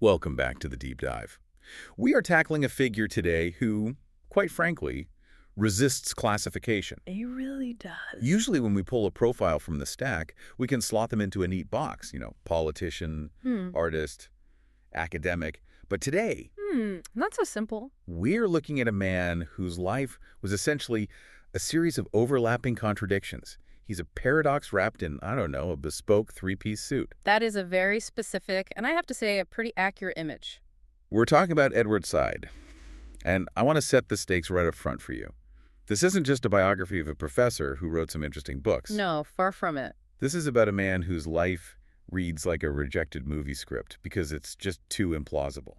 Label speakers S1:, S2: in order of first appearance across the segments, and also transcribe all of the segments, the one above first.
S1: Welcome back to the Deep Dive. We are tackling a figure today who, quite frankly, resists classification.
S2: He really does.
S1: Usually when we pull a profile from the stack, we can slot them into a neat box, politician, artist, academic. But today,
S2: Not so simple.
S1: we're looking at a man whose life was essentially a series of overlapping contradictions. He's a paradox wrapped in, I don't know, a bespoke three-piece suit.
S2: That is a very specific, and I have to say, a pretty accurate image.
S1: We're talking about Edward Said, and I want to set the stakes right up front for you. This isn't just a biography of a professor who wrote some interesting books.
S2: No, far from it.
S1: This is about a man whose life reads like a rejected movie script because it's just too implausible.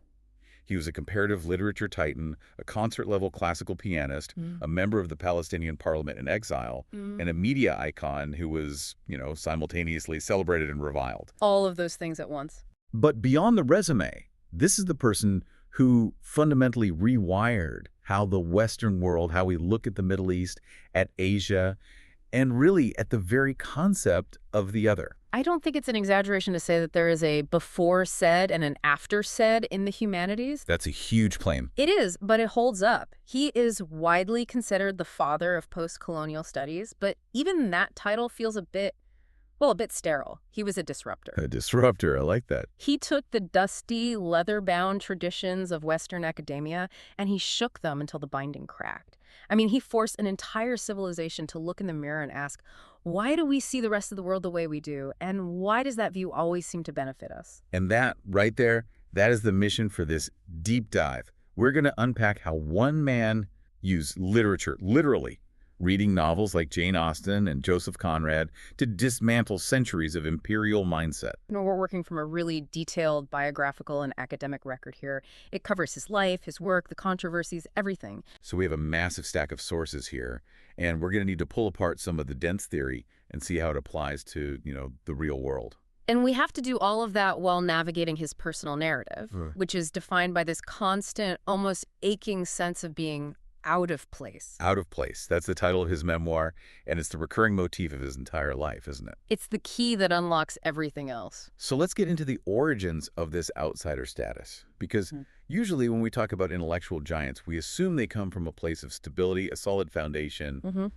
S1: He was a comparative literature titan, a concert-level classical pianist, a member of the Palestinian parliament in exile, and a media icon who was, simultaneously celebrated and reviled.
S2: All of those things at once.
S1: But beyond the resume, this is the person who fundamentally rewired how the Western world, how we look at the Middle East, at Asia, and really at the very concept of the other.
S2: I don't think it's an exaggeration to say that there is a before Said and an after Said in the humanities.
S1: That's a huge claim.
S2: It is, but it holds up. He is widely considered the father of post-colonial studies, but even that title feels a bit sterile. He was a disruptor.
S1: A disruptor, I like that.
S2: He took the dusty, leather-bound traditions of Western academia, and he shook them until the binding cracked. I mean, he forced an entire civilization to look in the mirror and ask, why do we see the rest of the world the way we do? And why does that view always seem to benefit us?
S1: And that, right there, that is the mission for this deep dive. We're going to unpack how one man used literature, literally, reading novels like Jane Austen and Joseph Conrad, to dismantle centuries of imperial mindset.
S2: We're working from a really detailed biographical and academic record here. It covers his life, his work, the controversies, everything.
S1: So we have a massive stack of sources here, and we're going to need to pull apart some of the dense theory and see how it applies to, the real world.
S2: And we have to do all of that while navigating his personal narrative, which is defined by this constant, almost aching sense of being out of place.
S1: Out of place. That's the title of his memoir, and it's the recurring motif of his entire life, isn't it?
S2: It's the key that unlocks everything else.
S1: So let's get into the origins of this outsider status, because usually when we talk about intellectual giants, we assume they come from a place of stability, a solid foundation.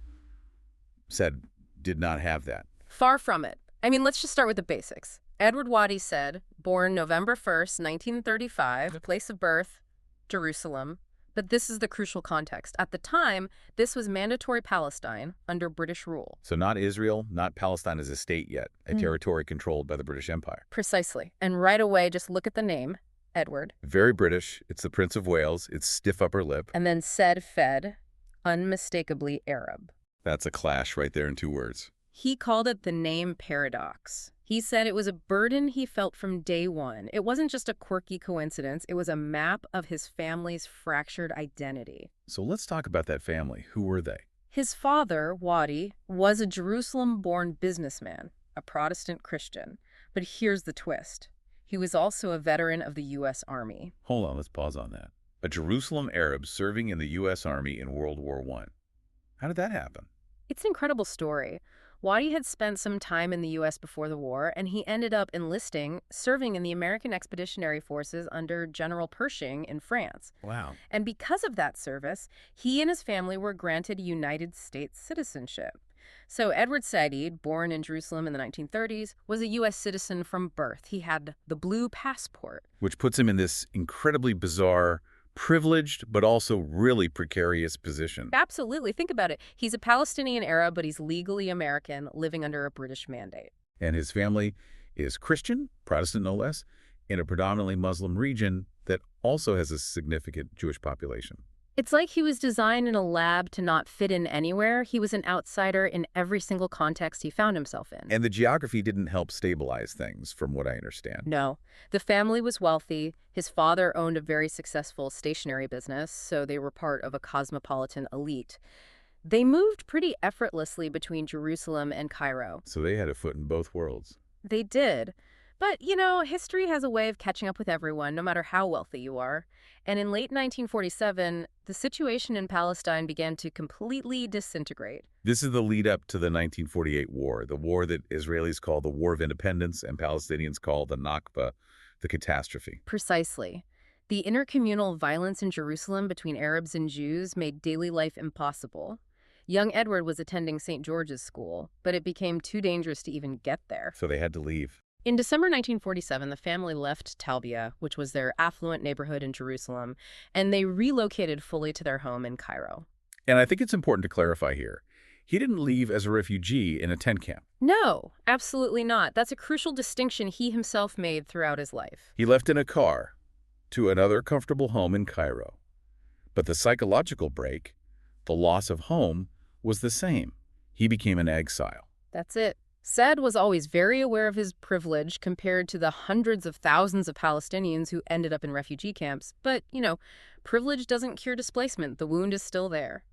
S1: Said did not have that.
S2: Far from it. I mean, let's just start with the basics. Edward Said, born November 1st, 1935, place of birth, Jerusalem. But this is the crucial context. At the time, this was mandatory Palestine under British rule.
S1: So not Israel, not Palestine as a state yet, a territory controlled by the British Empire.
S2: Precisely. And right away, just look at the name, Edward.
S1: Very British. It's the Prince of Wales. It's stiff upper lip.
S2: And then Said Fed, unmistakably Arab.
S1: That's a clash right there in two words.
S2: He called it the name paradox. He said it was a burden he felt from day one. It wasn't just a quirky coincidence. It was a map of his family's fractured identity.
S1: So let's talk about that family. Who were they?
S2: His father, Wadi, was a Jerusalem-born businessman, a Protestant Christian. But here's the twist. He was also a veteran of the U.S. Army.
S1: Hold on, let's pause on that. A Jerusalem Arab serving in the U.S. Army in World War I. How did that happen?
S2: It's an incredible story. Wadi had spent some time in the U.S. before the war, and he ended up enlisting, serving in the American Expeditionary Forces under General Pershing in France.
S1: Wow.
S2: And because of that service, he and his family were granted United States citizenship. So Edward Said, born in Jerusalem in the 1930s, was a U.S. citizen from birth. He had the blue passport.
S1: Which puts him in this incredibly bizarre, privileged, but also really precarious position.
S2: Absolutely. Think about it. He's a Palestinian Arab, but he's legally American, living under a British mandate.
S1: And his family is Christian, Protestant no less, in a predominantly Muslim region that also has a significant Jewish population.
S2: It's like he was designed in a lab to not fit in anywhere. He was an outsider in every single context he found himself in.
S1: And the geography didn't help stabilize things, from what I understand.
S2: No. The family was wealthy. His father owned a very successful stationery business, so they were part of a cosmopolitan elite. They moved pretty effortlessly between Jerusalem and Cairo.
S1: So they had a foot in both worlds.
S2: They did. But, history has a way of catching up with everyone, no matter how wealthy you are. And in late 1947, the situation in Palestine began to completely disintegrate.
S1: This is the lead up to the 1948 war, the war that Israelis call the War of Independence and Palestinians call the Nakba, the catastrophe.
S2: Precisely. The intercommunal violence in Jerusalem between Arabs and Jews made daily life impossible. Young Edward was attending St. George's School, but it became too dangerous to even get there.
S1: So they had to leave.
S2: In December 1947, the family left Talbia, which was their affluent neighborhood in Jerusalem, and they relocated fully to their home in Cairo.
S1: And I think it's important to clarify here. He didn't leave as a refugee in a tent camp.
S2: No, absolutely not. That's a crucial distinction he himself made throughout his life.
S1: He left in a car to another comfortable home in Cairo. But the psychological break, the loss of home, was the same. He became an exile.
S2: That's it. Said was always very aware of his privilege compared to the hundreds of thousands of Palestinians who ended up in refugee camps. But, privilege doesn't cure displacement. The wound is still there.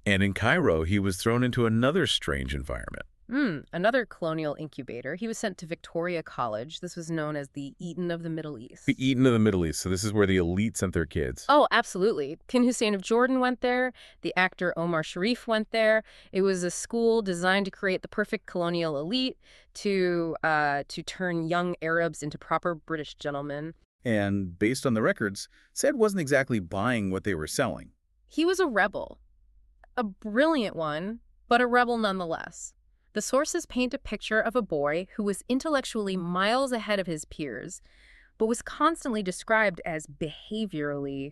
S1: And in Cairo, he was thrown into another strange environment.
S2: Another colonial incubator. He was sent to Victoria College. This was known as the Eton of the Middle East.
S1: The Eton of the Middle East. So this is where the elite sent their kids.
S2: Oh, absolutely. King Hussein of Jordan went there. The actor Omar Sharif went there. It was a school designed to create the perfect colonial elite to turn young Arabs into proper British gentlemen.
S1: And based on the records, Said wasn't exactly buying what they were selling.
S2: He was a rebel. A brilliant one, but a rebel nonetheless. The sources paint a picture of a boy who was intellectually miles ahead of his peers, but was constantly described as behaviorally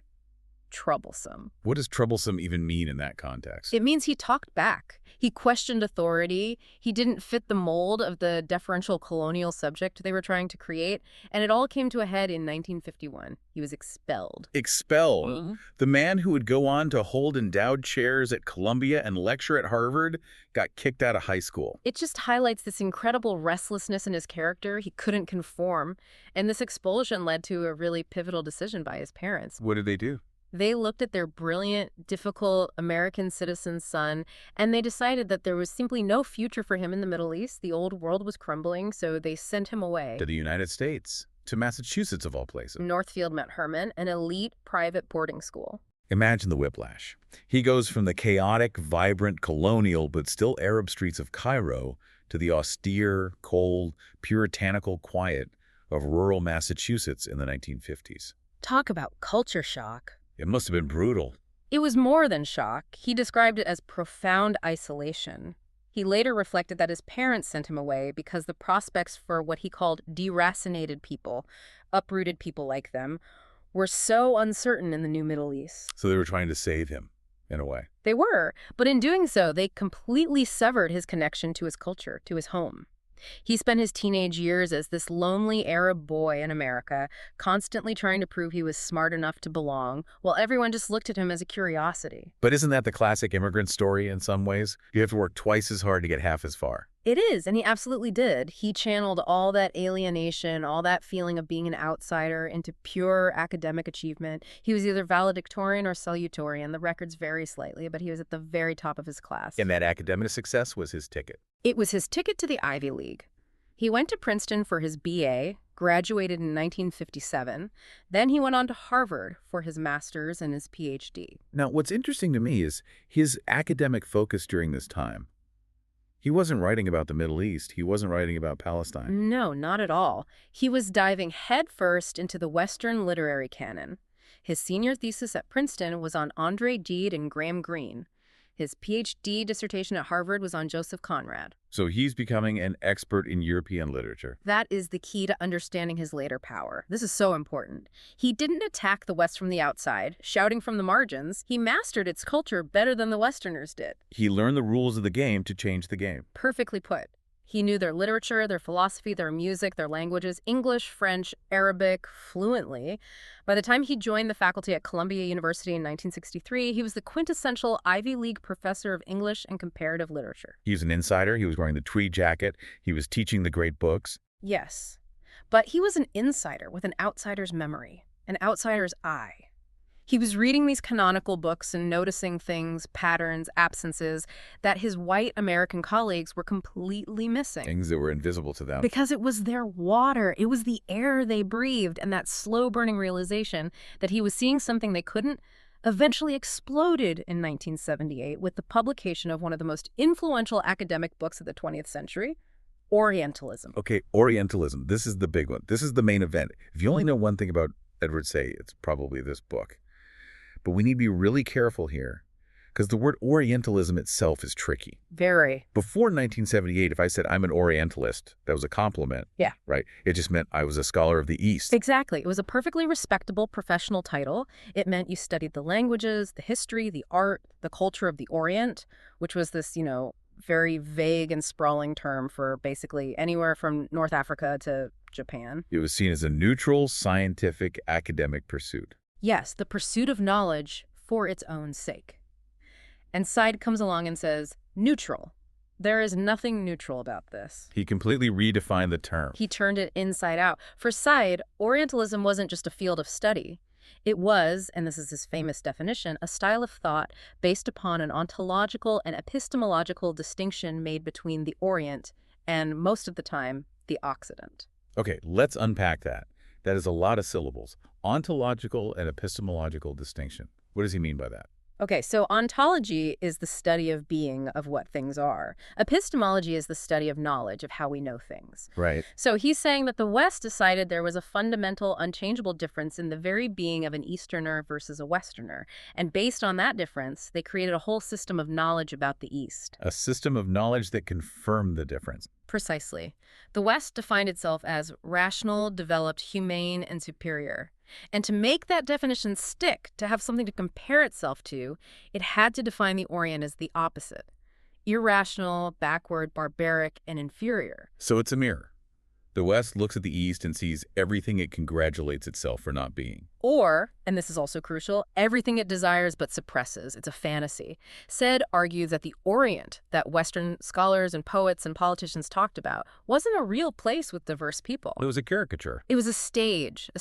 S2: troublesome.
S1: What does troublesome even mean in that context?
S2: It means he talked back. He questioned authority. He didn't fit the mold of the deferential colonial subject they were trying to create, and it all came to a head in 1951. He was expelled.
S1: Expelled?
S2: Mm-hmm.
S1: The man who would go on to hold endowed chairs at Columbia and lecture at Harvard got kicked out of high school.
S2: It just highlights this incredible restlessness in his character. He couldn't conform, and this expulsion led to a really pivotal decision by his parents.
S1: What did they do?
S2: They looked at their brilliant, difficult American citizen son, and they decided that there was simply no future for him in the Middle East. The old world was crumbling, so they sent him away.
S1: To the United States, to Massachusetts of all places.
S2: Northfield Mount Hermon, an elite private boarding school.
S1: Imagine the whiplash. He goes from the chaotic, vibrant, colonial, but still Arab streets of Cairo to the austere, cold, puritanical quiet of rural Massachusetts in the 1950s.
S2: Talk about culture shock.
S1: It must have been brutal.
S2: It was more than shock. He described it as profound isolation. He later reflected that his parents sent him away because the prospects for what he called deracinated people, uprooted people like them, were so uncertain in the new Middle East.
S1: So they were trying to save him, in a way.
S2: They were, but in doing so, they completely severed his connection to his culture, to his home. He spent his teenage years as this lonely Arab boy in America, constantly trying to prove he was smart enough to belong, while everyone just looked at him as a curiosity.
S1: But isn't that the classic immigrant story in some ways? You have to work twice as hard to get half as far.
S2: It is, and he absolutely did. He channeled all that alienation, all that feeling of being an outsider into pure academic achievement. He was either valedictorian or salutatorian. The records vary slightly, but he was at the very top of his class.
S1: And that academic success was his ticket.
S2: It was his ticket to the Ivy League. He went to Princeton for his BA, graduated in 1957. Then he went on to Harvard for his master's and his PhD.
S1: Now, what's interesting to me is his academic focus during this time. He wasn't writing about the Middle East. He wasn't writing about Palestine.
S2: No, not at all. He was diving headfirst into the Western literary canon. His senior thesis at Princeton was on Andre Gide and Graham Greene. His PhD dissertation at Harvard was on Joseph Conrad.
S1: So he's becoming an expert in European literature.
S2: That is the key to understanding his later power. This is so important. He didn't attack the West from the outside, shouting from the margins. He mastered its culture better than the Westerners did.
S1: He learned the rules of the game to change the game.
S2: Perfectly put. He knew their literature, their philosophy, their music, their languages, English, French, Arabic, fluently. By the time he joined the faculty at Columbia University in 1963, he was the quintessential Ivy League professor of English and comparative literature.
S1: He was an insider. He was wearing the tweed jacket. He was teaching the great books.
S2: Yes, but he was an insider with an outsider's memory, an outsider's eye. He was reading these canonical books and noticing things, patterns, absences that his white American colleagues were completely missing.
S1: Things that were invisible to them.
S2: Because it was their water, it was the air they breathed, and that slow-burning realization that he was seeing something they couldn't eventually exploded in 1978 with the publication of one of the most influential academic books of the 20th century, Orientalism.
S1: Okay, Orientalism. This is the big one. This is the main event. If you only know one thing about Edward Said, it's probably this book. But we need to be really careful here, because the word Orientalism itself is tricky.
S2: Very.
S1: Before 1978, if I said I'm an Orientalist, that was a compliment.
S2: Yeah.
S1: Right? It just meant I was a scholar of the East.
S2: Exactly. It was a perfectly respectable professional title. It meant you studied the languages, the history, the art, the culture of the Orient, which was this, very vague and sprawling term for basically anywhere from North Africa to Japan.
S1: It was seen as a neutral, scientific, academic pursuit.
S2: Yes, the pursuit of knowledge for its own sake. And Said comes along and says, neutral. There is nothing neutral about this.
S1: He completely redefined the term.
S2: He turned it inside out. For Said, Orientalism wasn't just a field of study. It was, and this is his famous definition, a style of thought based upon an ontological and epistemological distinction made between the Orient and, most of the time, the Occident.
S1: Okay, let's unpack that. That is a lot of syllables. Ontological and epistemological distinction. What does he mean by that?
S2: Okay, so ontology is the study of being, of what things are. Epistemology is the study of knowledge, of how we know things.
S1: Right.
S2: So he's saying that the West decided there was a fundamental, unchangeable difference in the very being of an Easterner versus a Westerner. And based on that difference, they created a whole system of knowledge about the East.
S1: A system of knowledge that confirmed the difference.
S2: Precisely. The West defined itself as rational, developed, humane, and superior. And to make that definition stick, to have something to compare itself to, it had to define the Orient as the opposite. Irrational, backward, barbaric, and inferior.
S1: So it's a mirror. The West looks at the East and sees everything it congratulates itself for not being.
S2: Or, and this is also crucial, everything it desires but suppresses. It's a fantasy. Said argues that the Orient that Western scholars and poets and politicians talked about wasn't a real place with diverse people.
S1: It was a caricature.
S2: It was a stage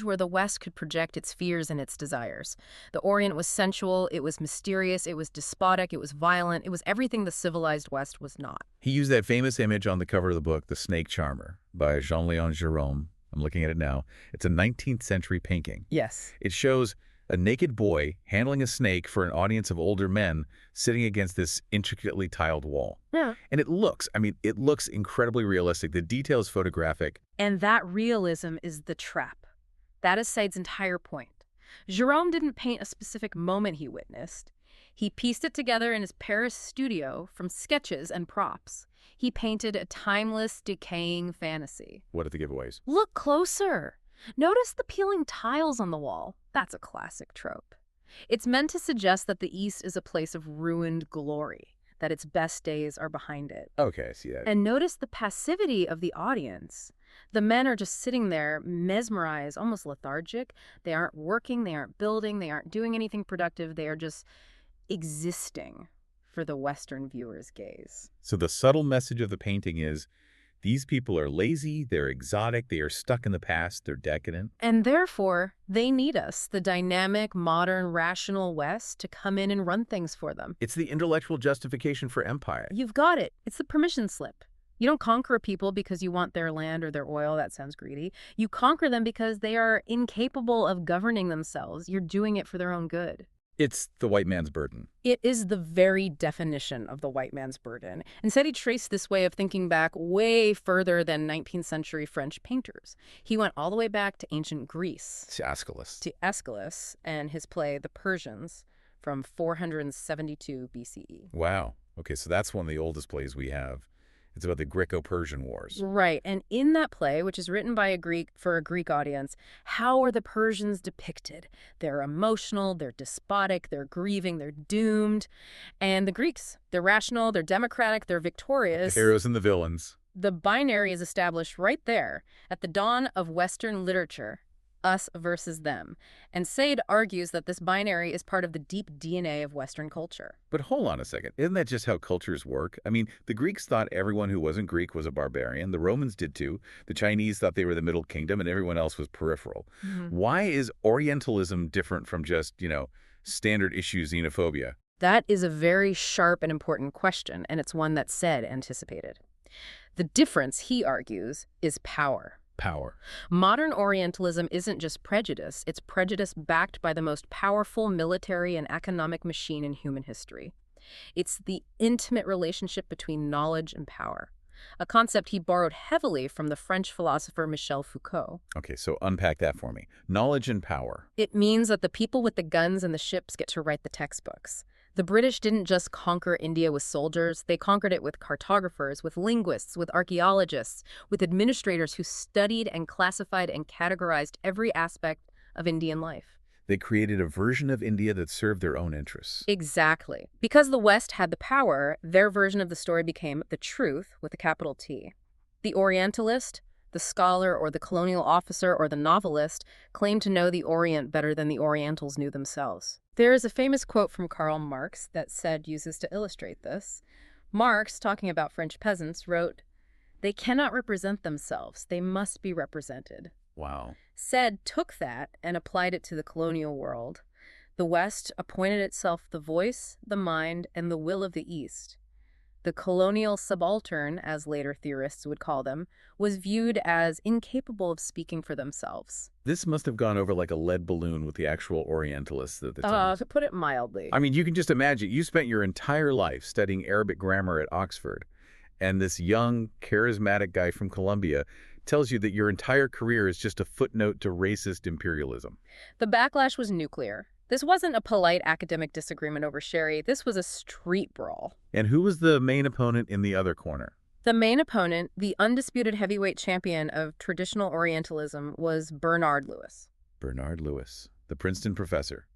S2: where the West could project its fears and its desires. The Orient was sensual, it was mysterious, it was despotic, it was violent, it was everything the civilized West was not.
S1: He used that famous image on the cover of the book, The Snake Charmer, by Jean-Léon Gérôme. I'm looking at it now. It's a 19th century painting.
S2: Yes.
S1: It shows a naked boy handling a snake for an audience of older men sitting against this intricately tiled wall.
S2: Yeah.
S1: And it looks incredibly realistic. The detail is photographic.
S2: And that realism is the trap. That is Said's entire point. Gérôme didn't paint a specific moment he witnessed. He pieced it together in his Paris studio from sketches and props. He painted a timeless, decaying fantasy.
S1: What are the giveaways?
S2: Look closer. Notice the peeling tiles on the wall. That's a classic trope. It's meant to suggest that the East is a place of ruined glory, that its best days are behind it.
S1: Okay, I see that.
S2: And notice the passivity of the audience. The men are just sitting there, mesmerized, almost lethargic. They aren't working, they aren't building, they aren't doing anything productive. They are just existing for the Western viewer's gaze.
S1: So the subtle message of the painting is, these people are lazy, they're exotic, they are stuck in the past, they're decadent.
S2: And therefore, they need us, the dynamic, modern, rational West, to come in and run things for them.
S1: It's the intellectual justification for empire.
S2: You've got it. It's the permission slip. You don't conquer people because you want their land or their oil. That sounds greedy. You conquer them because they are incapable of governing themselves. You're doing it for their own good.
S1: It's the white man's burden.
S2: It is the very definition of the white man's burden. And Said he traced this way of thinking back way further than 19th century French painters. He went all the way back to ancient Greece.
S1: To Aeschylus.
S2: To Aeschylus and his play The Persians from 472 BCE.
S1: Wow. Okay, so that's one of the oldest plays we have. It's about the Greco-Persian Wars.
S2: Right. And in that play, which is written by a Greek for a Greek audience, how are the Persians depicted? They're emotional, they're despotic, they're grieving, they're doomed. And the Greeks, they're rational, they're democratic, they're victorious.
S1: The heroes and the villains.
S2: The binary is established right there at the dawn of Western literature. Us versus them. And Said argues that this binary is part of the deep DNA of Western culture.
S1: But hold on a second. Isn't that just how cultures work? I mean, the Greeks thought everyone who wasn't Greek was a barbarian. The Romans did too. The Chinese thought they were the Middle Kingdom and everyone else was peripheral. Why is Orientalism different from just, standard issue xenophobia?
S2: That is a very sharp and important question, and it's one that Said anticipated. The difference, he argues, is power.
S1: Power.
S2: Modern Orientalism isn't just prejudice. It's prejudice backed by the most powerful military and economic machine in human history. It's the intimate relationship between knowledge and power. a concept he borrowed heavily from the French philosopher Michel Foucault.
S1: Okay, so unpack that for me. Knowledge and power.
S2: It means that the people with the guns and the ships get to write the textbooks. The British didn't just conquer India with soldiers, they conquered it with cartographers, with linguists, with archaeologists, with administrators who studied and classified and categorized every aspect of Indian life.
S1: They created a version of India that served their own interests.
S2: Exactly. Because the West had the power, their version of the story became the truth with a capital T. The Orientalist, the scholar or the colonial officer or the novelist, claimed to know the Orient better than the Orientals knew themselves. There is a famous quote from Karl Marx that Said uses to illustrate this. Marx, talking about French peasants, wrote, "They cannot represent themselves. They must be represented."
S1: Wow.
S2: Said took that and applied it to the colonial world. The West appointed itself the voice, the mind, and the will of the East. The colonial subaltern, as later theorists would call them, was viewed as incapable of speaking for themselves.
S1: This must have gone over like a lead balloon with the actual Orientalists at the time.
S2: To put it mildly.
S1: I mean, you can just imagine, you spent your entire life studying Arabic grammar at Oxford, and this young, charismatic guy from Colombia tells you that your entire career is just a footnote to racist imperialism.
S2: The backlash was nuclear. This wasn't a polite academic disagreement over sherry. This was a street brawl.
S1: And who was the main opponent in the other corner?
S2: The main opponent, the undisputed heavyweight champion of traditional Orientalism, was Bernard Lewis.
S1: Bernard Lewis, the Princeton professor,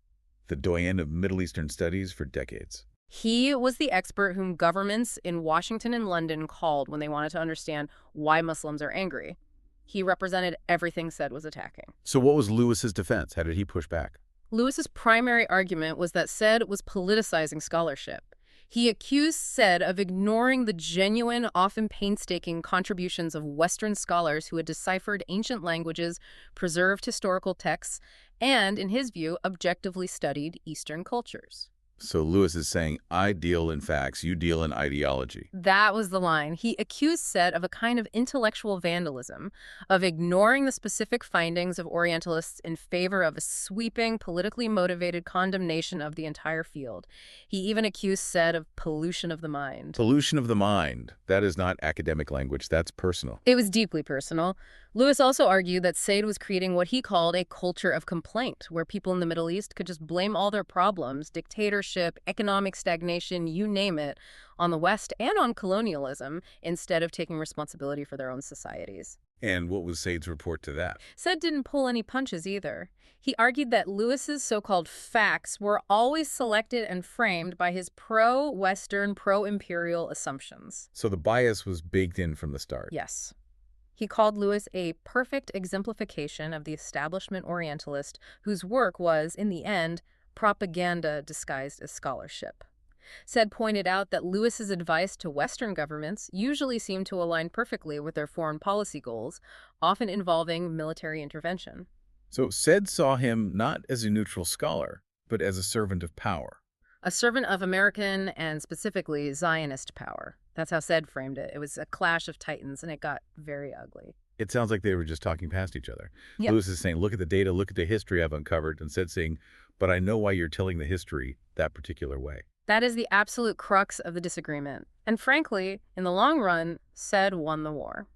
S1: the doyen of Middle Eastern studies for decades.
S2: He was the expert whom governments in Washington and London called when they wanted to understand why Muslims are angry. He represented everything Said was attacking.
S1: So what was Lewis's defense? How did he push back?
S2: Lewis's primary argument was that Said was politicizing scholarship. He accused Said of ignoring the genuine, often painstaking contributions of Western scholars who had deciphered ancient languages, preserved historical texts, and, in his view, objectively studied Eastern cultures.
S1: So Lewis is saying, I deal in facts, you deal in ideology.
S2: That was the line. He accused Said of a kind of intellectual vandalism, of ignoring the specific findings of Orientalists in favor of a sweeping, politically motivated condemnation of the entire field. He even accused Said of pollution of the mind.
S1: Pollution of the mind. That is not academic language, that's personal.
S2: It was deeply personal. Lewis also argued that Said was creating what he called a culture of complaint, where people in the Middle East could just blame all their problems, dictatorship, economic stagnation, you name it, on the West and on colonialism, instead of taking responsibility for their own societies.
S1: And what was Said's report to that?
S2: Said didn't pull any punches either. He argued that Lewis's so-called facts were always selected and framed by his pro-Western, pro-imperial assumptions.
S1: So the bias was baked in from the start.
S2: Yes. He called Lewis a perfect exemplification of the establishment Orientalist whose work was, in the end, propaganda disguised as scholarship. Said pointed out that Lewis's advice to Western governments usually seemed to align perfectly with their foreign policy goals, often involving military intervention.
S1: So Said saw him not as a neutral scholar, but as a servant of power.
S2: A servant of American and specifically Zionist power. That's how Said framed it. It was a clash of titans, and it got very ugly.
S1: It sounds like they were just talking past each other.
S2: Yep.
S1: Lewis is saying, look at the data, look at the history I've uncovered, and Said saying, but I know why you're telling the history that particular way.
S2: That is the absolute crux of the disagreement. And frankly, in the long run, Said won the war.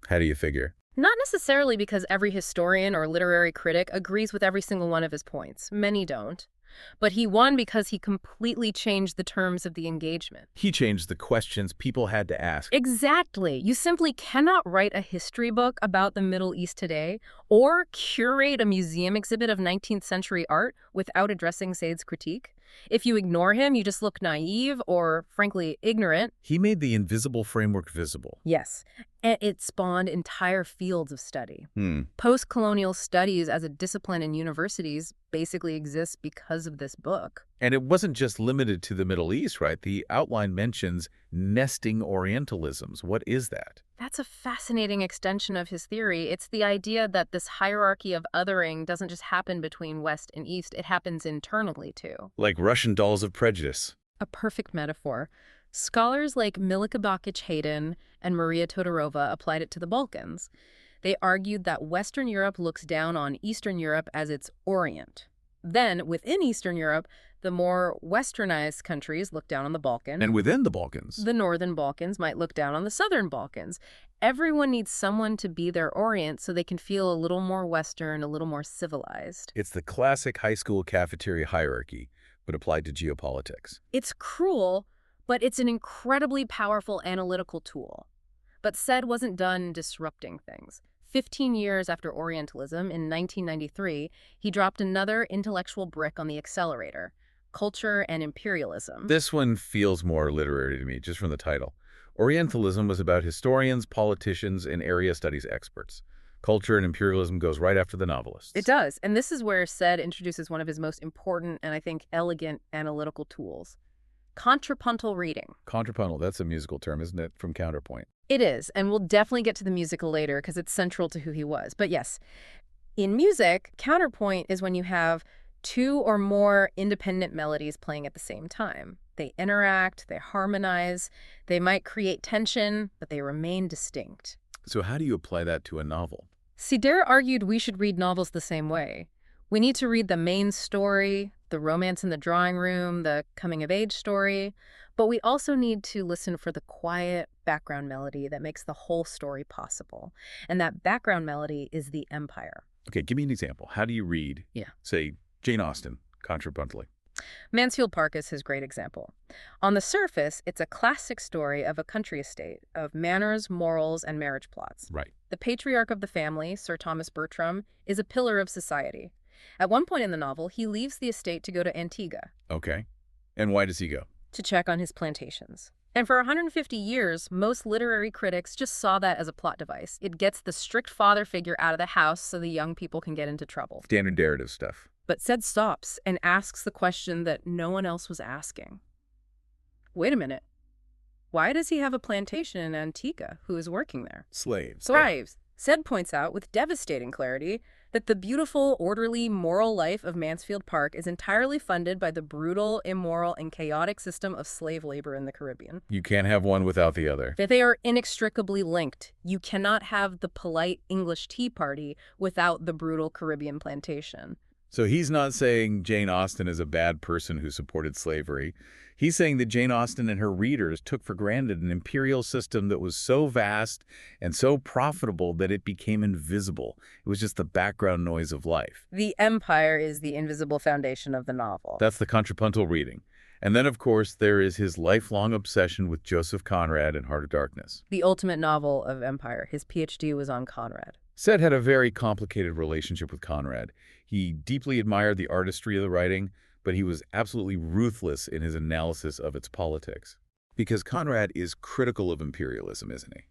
S1: How do you figure?
S2: Not necessarily because every historian or literary critic agrees with every single one of his points. Many don't. But he won because he completely changed the terms of the engagement.
S1: He changed the questions people had to ask.
S2: Exactly. You simply cannot write a history book about the Middle East today or curate a museum exhibit of 19th century art without addressing Said's critique. If you ignore him, you just look naive or, frankly, ignorant.
S1: He made the invisible framework visible.
S2: Yes, and it spawned entire fields of study.
S1: Hmm.
S2: Post-colonial studies as a discipline in universities basically exists because of this book.
S1: And it wasn't just limited to the Middle East, right? The outline mentions nesting Orientalisms. What is that?
S2: That's a fascinating extension of his theory. It's the idea that this hierarchy of othering doesn't just happen between West and East, it happens internally too.
S1: Like Russian dolls of prejudice.
S2: A perfect metaphor. Scholars like Milika Bakic-Hayden and Maria Todorova applied it to the Balkans. They argued that Western Europe looks down on Eastern Europe as its Orient. Then, within Eastern Europe, The more westernized countries look down on the Balkans.
S1: And within the Balkans.
S2: The northern Balkans might look down on the southern Balkans. Everyone needs someone to be their Orient so they can feel a little more Western, a little more civilized.
S1: It's the classic high school cafeteria hierarchy, but applied to geopolitics.
S2: It's cruel, but it's an incredibly powerful analytical tool. But Said wasn't done disrupting things. 15 years after Orientalism, in 1993, he dropped another intellectual brick on the accelerator: culture and imperialism.
S1: This one feels more literary to me, just from the title. Orientalism was about historians, politicians, and area studies experts. Culture and imperialism goes right after the novelists.
S2: It does, and this is where Said introduces one of his most important and, I think, elegant analytical tools: contrapuntal reading.
S1: Contrapuntal, that's a musical term, isn't it, from Counterpoint?
S2: It is, and we'll definitely get to the musical later because it's central to who he was. But yes, in music, counterpoint is when you have two or more independent melodies playing at the same time. They interact, they harmonize, they might create tension, but they remain distinct.
S1: So how do you apply that to a novel?
S2: Sider argued we should read novels the same way. We need to read the main story, the romance in the drawing room, the coming-of-age story, but we also need to listen for the quiet background melody that makes the whole story possible. And that background melody is the empire.
S1: Okay, give me an example. How do you read, say, Jane Austen, contrapuntally?
S2: Mansfield Park is his great example. On the surface, it's a classic story of a country estate, of manners, morals, and marriage plots.
S1: Right.
S2: The patriarch of the family, Sir Thomas Bertram, is a pillar of society. At one point in the novel, he leaves the estate to go to Antigua.
S1: Okay. And why does he go?
S2: To check on his plantations. And for 150 years, most literary critics just saw that as a plot device. It gets the strict father figure out of the house so the young people can get into trouble.
S1: Standard narrative stuff.
S2: But Said stops and asks the question that no one else was asking. Wait a minute. Why does he have a plantation in Antigua? Who is working there?
S1: Slaves.
S2: Slaves. Said points out with devastating clarity that the beautiful, orderly, moral life of Mansfield Park is entirely funded by the brutal, immoral, and chaotic system of slave labor in the Caribbean.
S1: You can't have one without the other.
S2: That they are inextricably linked. You cannot have the polite English tea party without the brutal Caribbean plantation.
S1: So he's not saying Jane Austen is a bad person who supported slavery. He's saying that Jane Austen and her readers took for granted an imperial system that was so vast and so profitable that it became invisible. It was just the background noise of life.
S2: The empire is the invisible foundation of the novel.
S1: That's the contrapuntal reading. And then, of course, there is his lifelong obsession with Joseph Conrad in Heart of Darkness.
S2: The ultimate novel of empire. His PhD was on Conrad.
S1: Said had a very complicated relationship with Conrad. He deeply admired the artistry of the writing, but he was absolutely ruthless in his analysis of its politics. Because Conrad is critical of imperialism, isn't he?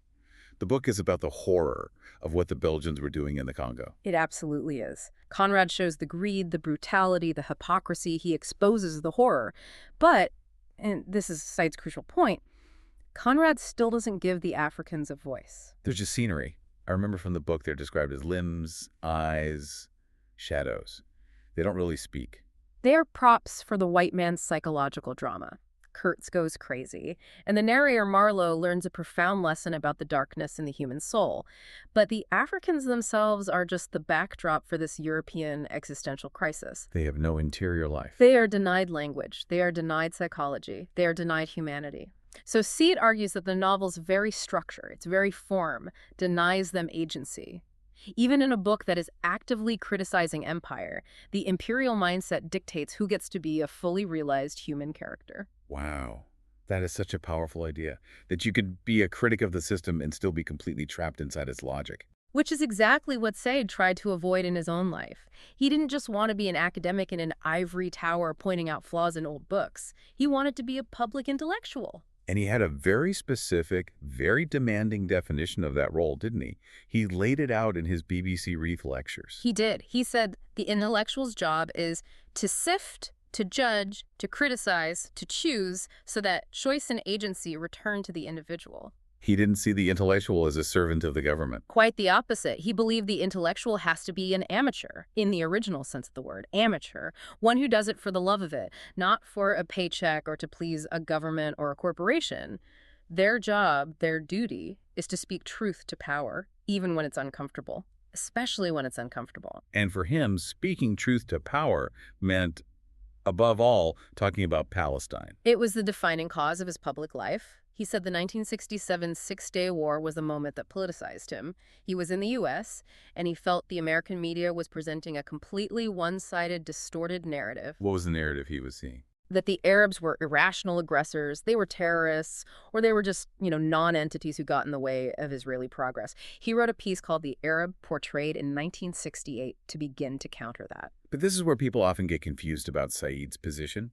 S1: The book is about the horror of what the Belgians were doing in the Congo.
S2: It absolutely is. Conrad shows the greed, the brutality, the hypocrisy. He exposes the horror. But, and this is Said's crucial point, Conrad still doesn't give the Africans a voice.
S1: There's just scenery. I remember from the book they're described as limbs, eyes, shadows. They don't really speak.
S2: They are props for the white man's psychological drama. Kurtz goes crazy, and the narrator Marlowe learns a profound lesson about the darkness in the human soul. But the Africans themselves are just the backdrop for this European existential crisis.
S1: They have no interior life.
S2: They are denied language. They are denied psychology. They are denied humanity. So Said argues that the novel's very structure, its very form, denies them agency. Even in a book that is actively criticizing empire, the imperial mindset dictates who gets to be a fully realized human character.
S1: Wow. That is such a powerful idea, that you could be a critic of the system and still be completely trapped inside its logic.
S2: Which is exactly what Said tried to avoid in his own life. He didn't just want to be an academic in an ivory tower pointing out flaws in old books. He wanted to be a public intellectual.
S1: And he had a very specific, very demanding definition of that role, didn't he? He laid it out in his BBC Reith lectures.
S2: He did. He said the intellectual's job is to sift, to judge, to criticize, to choose, so that choice and agency return to the individual.
S1: He didn't see the intellectual as a servant of the government.
S2: Quite the opposite. He believed the intellectual has to be an amateur, in the original sense of the word, amateur, one who does it for the love of it, not for a paycheck or to please a government or a corporation. Their job, their duty, is to speak truth to power, even when it's uncomfortable, especially when it's uncomfortable.
S1: And for him, speaking truth to power meant Above all, talking about Palestine.
S2: It was the defining cause of his public life. He said the 1967 Six-Day War was the moment that politicized him. He was in the U.S., and he felt the American media was presenting a completely one-sided, distorted narrative.
S1: What was the narrative he was seeing?
S2: That the Arabs were irrational aggressors, they were terrorists, or they were just, non-entities who got in the way of Israeli progress. He wrote a piece called The Arab Portrayed in 1968 to begin to counter that.
S1: But this is where people often get confused about Said's position.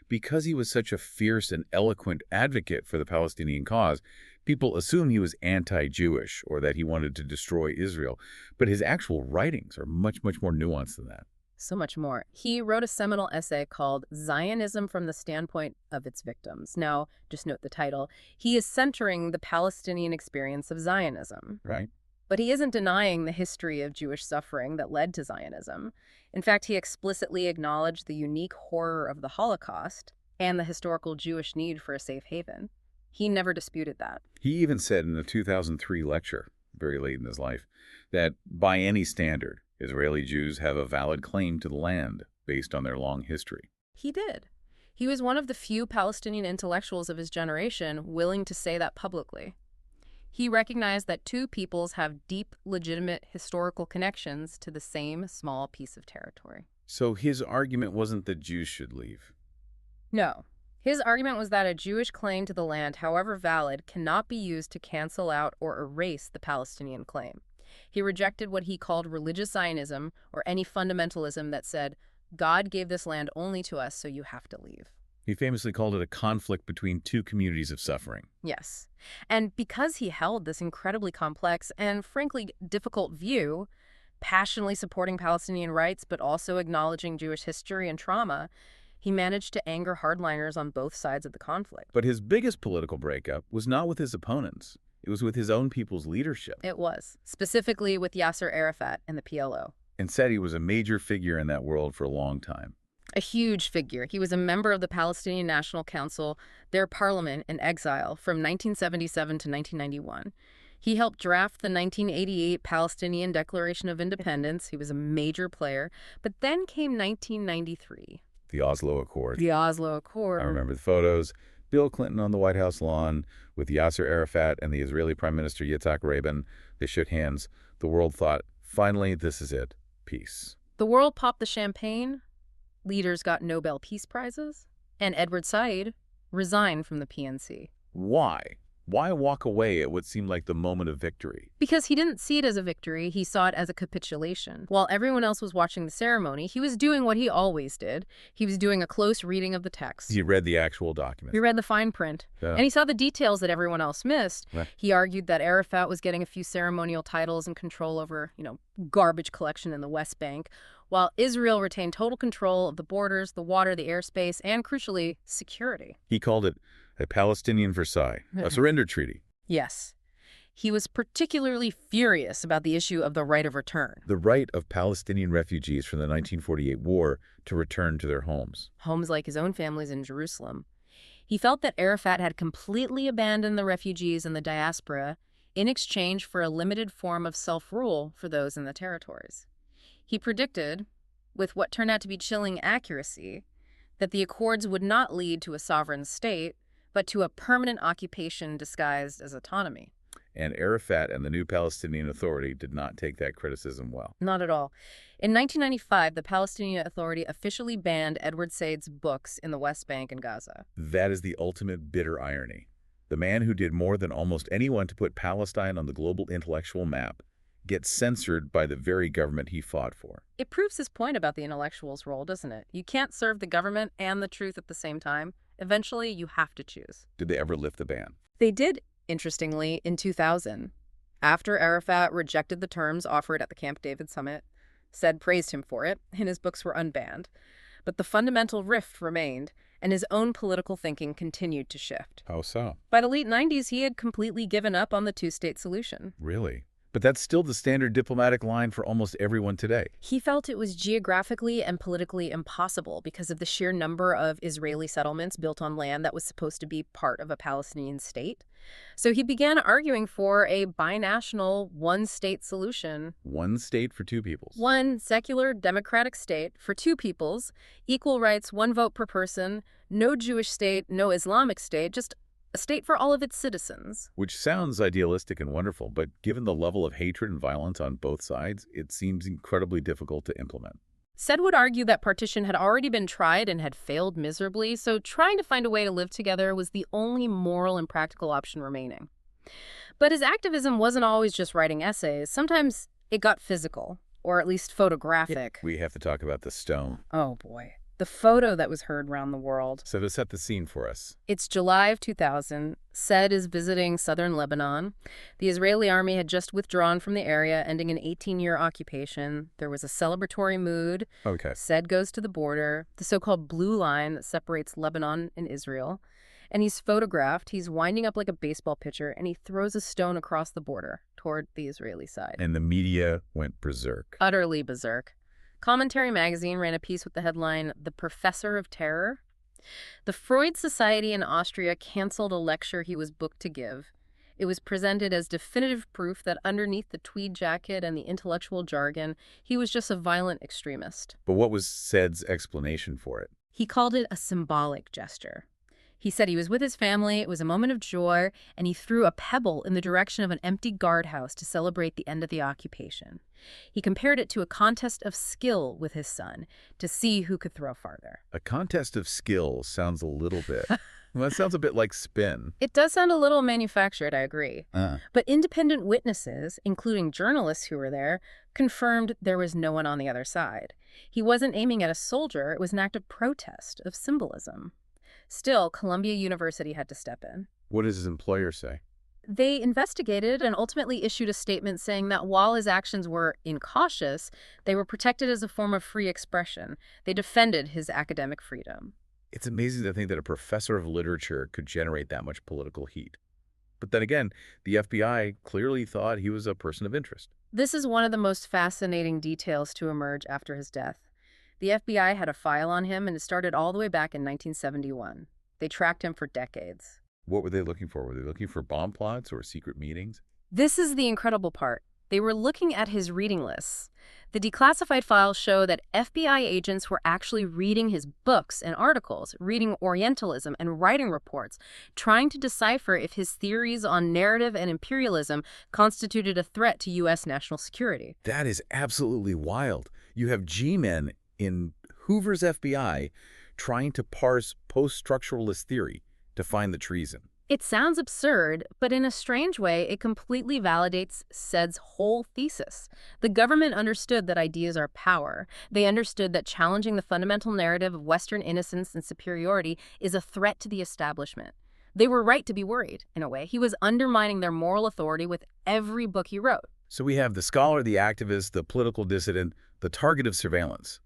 S1: Because he was such a fierce and eloquent advocate for the Palestinian cause, people assume he was anti-Jewish or that he wanted to destroy Israel. But his actual writings are much, much more nuanced than that.
S2: So much more. He wrote a seminal essay called Zionism from the Standpoint of Its Victims. Now, just note the title. He is centering the Palestinian experience of Zionism.
S1: Right.
S2: But he isn't denying the history of Jewish suffering that led to Zionism. In fact, he explicitly acknowledged the unique horror of the Holocaust and the historical Jewish need for a safe haven. He never disputed that.
S1: He even said in a 2003 lecture, very late in his life, that by any standard, Israeli Jews have a valid claim to the land based on their long history.
S2: He did. He was one of the few Palestinian intellectuals of his generation willing to say that publicly. He recognized that two peoples have deep, legitimate historical connections to the same small piece of territory.
S1: So his argument wasn't that Jews should leave.
S2: No. His argument was that a Jewish claim to the land, however valid, cannot be used to cancel out or erase the Palestinian claim. He rejected what he called religious Zionism, or any fundamentalism that said, God gave this land only to us, so you have to leave.
S1: He famously called it a conflict between two communities of suffering.
S2: Yes. And because he held this incredibly complex and, frankly, difficult view, passionately supporting Palestinian rights but also acknowledging Jewish history and trauma, he managed to anger hardliners on both sides of the conflict.
S1: But his biggest political breakup was not with his opponents. It was with his own people's leadership.
S2: It was, specifically with Yasser Arafat and the PLO.
S1: And said he was a major figure in that world for a long time.
S2: A huge figure. He was a member of the Palestinian National Council, their parliament in exile, from 1977 to 1991. He helped draft the 1988 Palestinian Declaration of Independence. He was a major player. But then came 1993.
S1: The Oslo Accord.
S2: The Oslo Accord.
S1: I remember the photos. Bill Clinton on the White House lawn with Yasser Arafat and the Israeli Prime Minister Yitzhak Rabin. They shook hands. The world thought, finally, this is it. Peace.
S2: The world popped the champagne. Leaders got Nobel Peace Prizes. And Edward Said resigned from the PNC.
S1: Why? Why walk away at what seemed like the moment of victory?
S2: Because he didn't see it as a victory, he saw it as a capitulation. While everyone else was watching the ceremony, he was doing what he always did. He was doing a close reading of the text.
S1: He read the actual documents.
S2: He read the fine print.
S1: Yeah.
S2: And he saw the details that everyone else missed.
S1: Right.
S2: He argued that Arafat was getting a few ceremonial titles and control over, garbage collection in the West Bank, while Israel retained total control of the borders, the water, the airspace, and, crucially, security.
S1: He called it a Palestinian Versailles, a surrender treaty.
S2: Yes. He was particularly furious about the issue of the right of return.
S1: The right of Palestinian refugees from the 1948 war to return to their homes.
S2: Homes like his own family's in Jerusalem. He felt that Arafat had completely abandoned the refugees and the diaspora in exchange for a limited form of self-rule for those in the territories. He predicted, with what turned out to be chilling accuracy, that the accords would not lead to a sovereign state, but to a permanent occupation disguised as autonomy.
S1: And Arafat and the new Palestinian Authority did not take that criticism well.
S2: Not at all. In 1995, the Palestinian Authority officially banned Edward Said's books in the West Bank and Gaza.
S1: That is the ultimate bitter irony. The man who did more than almost anyone to put Palestine on the global intellectual map gets censored by the very government he fought for.
S2: It proves his point about the intellectual's role, doesn't it? You can't serve the government and the truth at the same time. Eventually, you have to choose.
S1: Did they ever lift the ban?
S2: They did, interestingly, in 2000. After Arafat rejected the terms offered at the Camp David summit, Said praised him for it, and his books were unbanned. But the fundamental rift remained, and his own political thinking continued to shift.
S1: How so?
S2: By the late 90s, he had completely given up on the two-state solution.
S1: Really? But that's still the standard diplomatic line for almost everyone today.
S2: He felt it was geographically and politically impossible because of the sheer number of Israeli settlements built on land that was supposed to be part of a Palestinian state. So he began arguing for a binational, one-state solution.
S1: One state for two peoples.
S2: One secular democratic state for two peoples, equal rights, one vote per person, no Jewish state, no Islamic state, just a state for all of its citizens.
S1: Which sounds idealistic and wonderful, but given the level of hatred and violence on both sides, it seems incredibly difficult to implement.
S2: Said would argue that partition had already been tried and had failed miserably, so trying to find a way to live together was the only moral and practical option remaining. But his activism wasn't always just writing essays. Sometimes it got physical, or at least photographic.
S1: We have to talk about the stone.
S2: Oh boy. The photo that was heard around the world.
S1: So to set the scene for us.
S2: It's July of 2000. Said is visiting southern Lebanon. The Israeli army had just withdrawn from the area, ending an 18-year occupation. There was a celebratory mood.
S1: Okay.
S2: Said goes to the border, the so-called blue line that separates Lebanon and Israel. And he's photographed. He's winding up like a baseball pitcher, and he throws a stone across the border toward the Israeli side.
S1: And the media went berserk.
S2: Utterly berserk. Commentary magazine ran a piece with the headline, "The Professor of Terror." The Freud Society in Austria canceled a lecture he was booked to give. It was presented as definitive proof that underneath the tweed jacket and the intellectual jargon, he was just a violent extremist.
S1: But what was Said's explanation for it?
S2: He called it a symbolic gesture. He said he was with his family, it was a moment of joy, and he threw a pebble in the direction of an empty guardhouse to celebrate the end of the occupation. He compared it to a contest of skill with his son to see who could throw farther.
S1: A contest of skill sounds a little bit... Well, that sounds a bit like spin.
S2: It does sound a little manufactured, I agree. But independent witnesses, including journalists who were there, confirmed there was no one on the other side. He wasn't aiming at a soldier, it was an act of protest, of symbolism. Still, Columbia University had to step in.
S1: What does his employer say?
S2: They investigated and ultimately issued a statement saying that while his actions were incautious, they were protected as a form of free expression. They defended his academic freedom.
S1: It's amazing to think that a professor of literature could generate that much political heat. But then again, the FBI clearly thought he was a person of interest.
S2: This is one of the most fascinating details to emerge after his death. The FBI had a file on him, and it started all the way back in 1971. They tracked him for decades.
S1: What were they looking for? Were they looking for bomb plots or secret meetings?
S2: This is the incredible part. They were looking at his reading lists. The declassified files show that FBI agents were actually reading his books and articles, reading Orientalism and writing reports, trying to decipher if his theories on narrative and imperialism constituted a threat to U.S. national security.
S1: That is absolutely wild. You have G-men in Hoover's FBI trying to parse post-structuralist theory to find the treason.
S2: It sounds absurd, but in a strange way, it completely validates Said's whole thesis. The government understood that ideas are power. They understood that challenging the fundamental narrative of Western innocence and superiority is a threat to the establishment. They were right to be worried, in a way. He was undermining their moral authority with every book he wrote.
S1: So we have the scholar, the activist, the political dissident, the target of surveillance.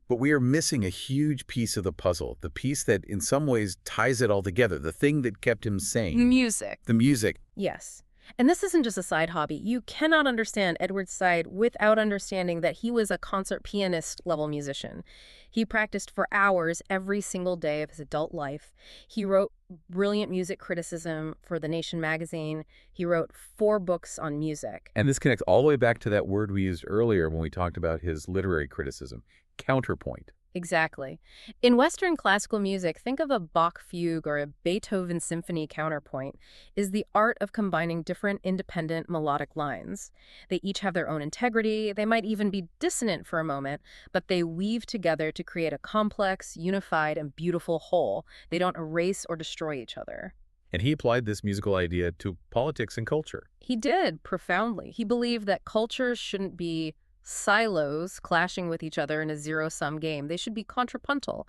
S1: But we are missing a huge piece of the puzzle, the piece that in some ways ties it all together, the thing that kept him sane.
S2: Music.
S1: The music.
S2: Yes. And this isn't just a side hobby. You cannot understand Edward Said without understanding that he was a concert pianist-level musician. He practiced for hours every single day of his adult life. He wrote brilliant music criticism for The Nation magazine. He wrote 4 books on music.
S1: And this connects all the way back to that word we used earlier when we talked about his literary criticism. Counterpoint.
S2: Exactly. In Western classical music, think of a Bach fugue or a Beethoven symphony. Counterpoint is the art of combining different independent melodic lines. They each have their own integrity. They might even be dissonant for a moment, but they weave together to create a complex, unified, and beautiful whole. They don't erase or destroy each other.
S1: And he applied this musical idea to politics and culture.
S2: He did, profoundly. He believed that cultures shouldn't be silos clashing with each other in a zero-sum game. They should be contrapuntal.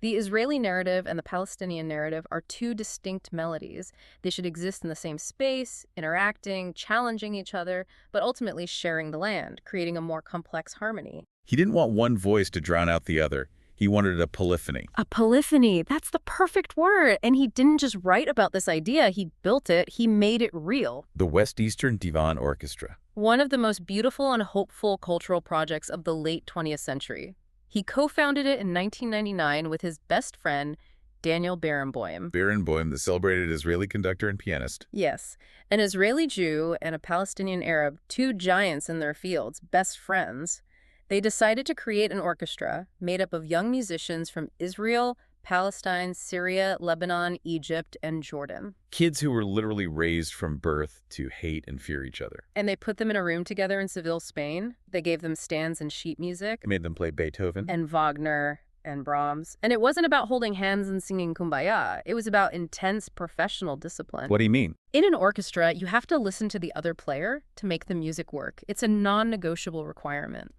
S2: The Israeli narrative and the Palestinian narrative are 2 distinct melodies. They should exist in the same space, interacting, challenging each other, but ultimately sharing the land, creating a more complex harmony.
S1: He didn't want one voice to drown out the other. He wanted a polyphony.
S2: A polyphony, that's the perfect word. And he didn't just write about this idea, he built it, he made it real.
S1: The West-Eastern Divan Orchestra.
S2: One of the most beautiful and hopeful cultural projects of the late 20th century. He co-founded it in 1999 with his best friend, Daniel Barenboim.
S1: Barenboim, the celebrated Israeli conductor and pianist.
S2: Yes, an Israeli Jew and a Palestinian Arab, two giants in their fields, best friends. They decided to create an orchestra made up of young musicians from Israel, Palestine, Syria, Lebanon, Egypt, and Jordan.
S1: Kids who were literally raised from birth to hate and fear each other.
S2: And they put them in a room together in Seville, Spain. They gave them stands and sheet music.
S1: Made them play Beethoven.
S2: And Wagner and Brahms. And it wasn't about holding hands and singing Kumbaya. It was about intense professional discipline.
S1: What do you mean?
S2: In an orchestra, you have to listen to the other player to make the music work. It's a non-negotiable requirement.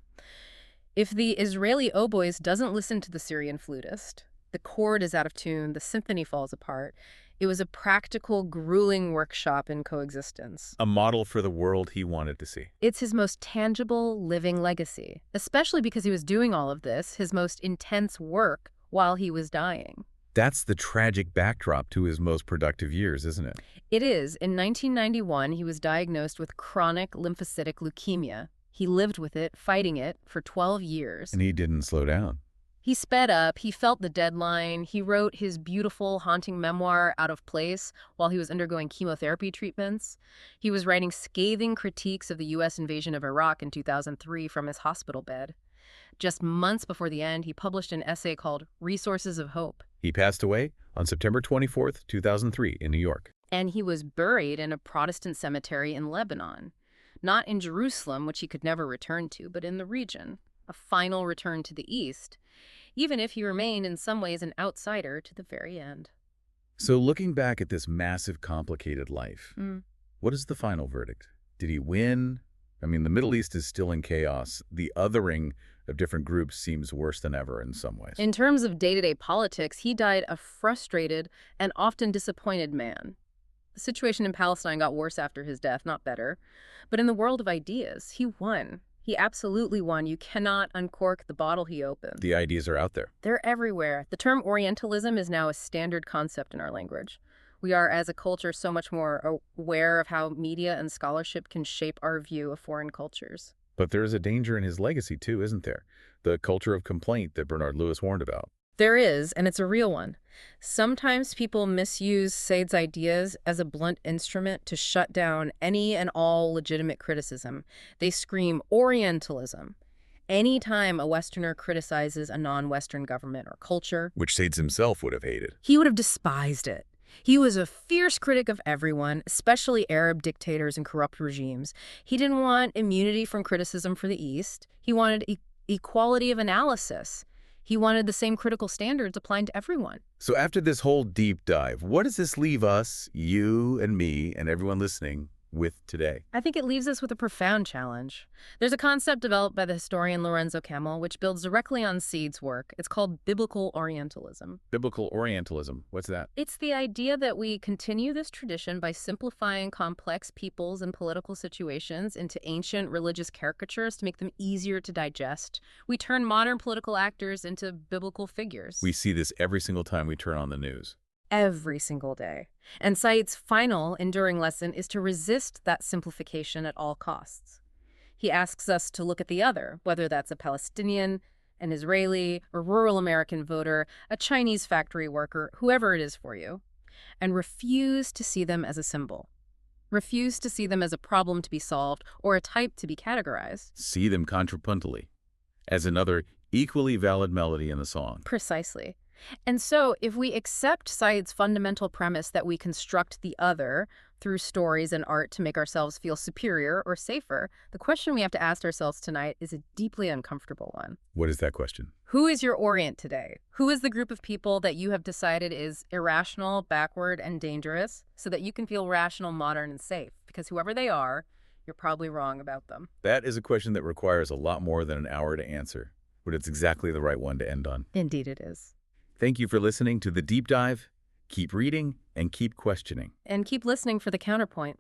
S2: If the Israeli oboist doesn't listen to the Syrian flutist, the chord is out of tune, the symphony falls apart. It was a practical, grueling workshop in coexistence.
S1: A model for the world he wanted to see.
S2: It's his most tangible, living legacy, especially because he was doing all of this, his most intense work, while he was dying.
S1: That's the tragic backdrop to his most productive years, isn't it?
S2: It is. In 1991, he was diagnosed with chronic lymphocytic leukemia. He lived with it, fighting it, for 12 years.
S1: And he didn't slow down.
S2: He sped up, he felt the deadline, he wrote his beautiful, haunting memoir, Out of Place, while he was undergoing chemotherapy treatments. He was writing scathing critiques of the U.S. invasion of Iraq in 2003 from his hospital bed. Just months before the end, he published an essay called Resources of Hope.
S1: He passed away on September 24th, 2003 in New York.
S2: And he was buried in a Protestant cemetery in Lebanon. Not in Jerusalem, which he could never return to, but in the region. A final return to the East, even if he remained in some ways an outsider to the very end.
S1: So looking back at this massive, complicated life, what is the final verdict? Did he win? I mean, the Middle East is still in chaos. The othering of different groups seems worse than ever in some ways.
S2: In terms of day-to-day politics, he died a frustrated and often disappointed man. The situation in Palestine got worse after his death, not better. But in the world of ideas, he won. He absolutely won. You cannot uncork the bottle he opened.
S1: The ideas are out there.
S2: They're everywhere. The term Orientalism is now a standard concept in our language. We are, as a culture, so much more aware of how media and scholarship can shape our view of foreign cultures.
S1: But there is a danger in his legacy, too, isn't there? The culture of complaint that Bernard Lewis warned about.
S2: There is, and it's a real one. Sometimes people misuse Said's ideas as a blunt instrument to shut down any and all legitimate criticism. They scream Orientalism anytime a Westerner criticizes a non-Western government or culture.
S1: Which Said himself would have hated.
S2: He would have despised it. He was a fierce critic of everyone, especially Arab dictators and corrupt regimes. He didn't want immunity from criticism for the East. He wanted equality of analysis. He wanted the same critical standards applying to everyone.
S1: So after this whole deep dive, what does this leave us, you and me, and everyone listening, with today?
S2: I think it leaves us with a profound challenge. There's a concept developed by the historian Lorenzo Camel, which builds directly on Said's work. It's called Biblical Orientalism.
S1: Biblical Orientalism. What's that?
S2: It's the idea that we continue this tradition by simplifying complex peoples and political situations into ancient religious caricatures to make them easier to digest. We turn modern political actors into biblical figures.
S1: We see this every single time we turn on the news.
S2: Every single day. And Said's final, enduring lesson is to resist that simplification at all costs. He asks us to look at the other, whether that's a Palestinian, an Israeli, a rural American voter, a Chinese factory worker, whoever it is for you, and refuse to see them as a symbol. Refuse to see them as a problem to be solved or a type to be categorized.
S1: See them contrapuntally, as another equally valid melody in the song.
S2: Precisely. And so, if we accept Said's fundamental premise that we construct the other through stories and art to make ourselves feel superior or safer, the question we have to ask ourselves tonight is a deeply uncomfortable one.
S1: What is that question?
S2: Who is your Orient today? Who is the group of people that you have decided is irrational, backward, and dangerous so that you can feel rational, modern, and safe? Because whoever they are, you're probably wrong about them.
S1: That is a question that requires a lot more than an hour to answer, but it's exactly the right one to end on.
S2: Indeed it is.
S1: Thank you for listening to The Deep Dive. Keep reading and keep questioning.
S2: And keep listening for the counterpoint.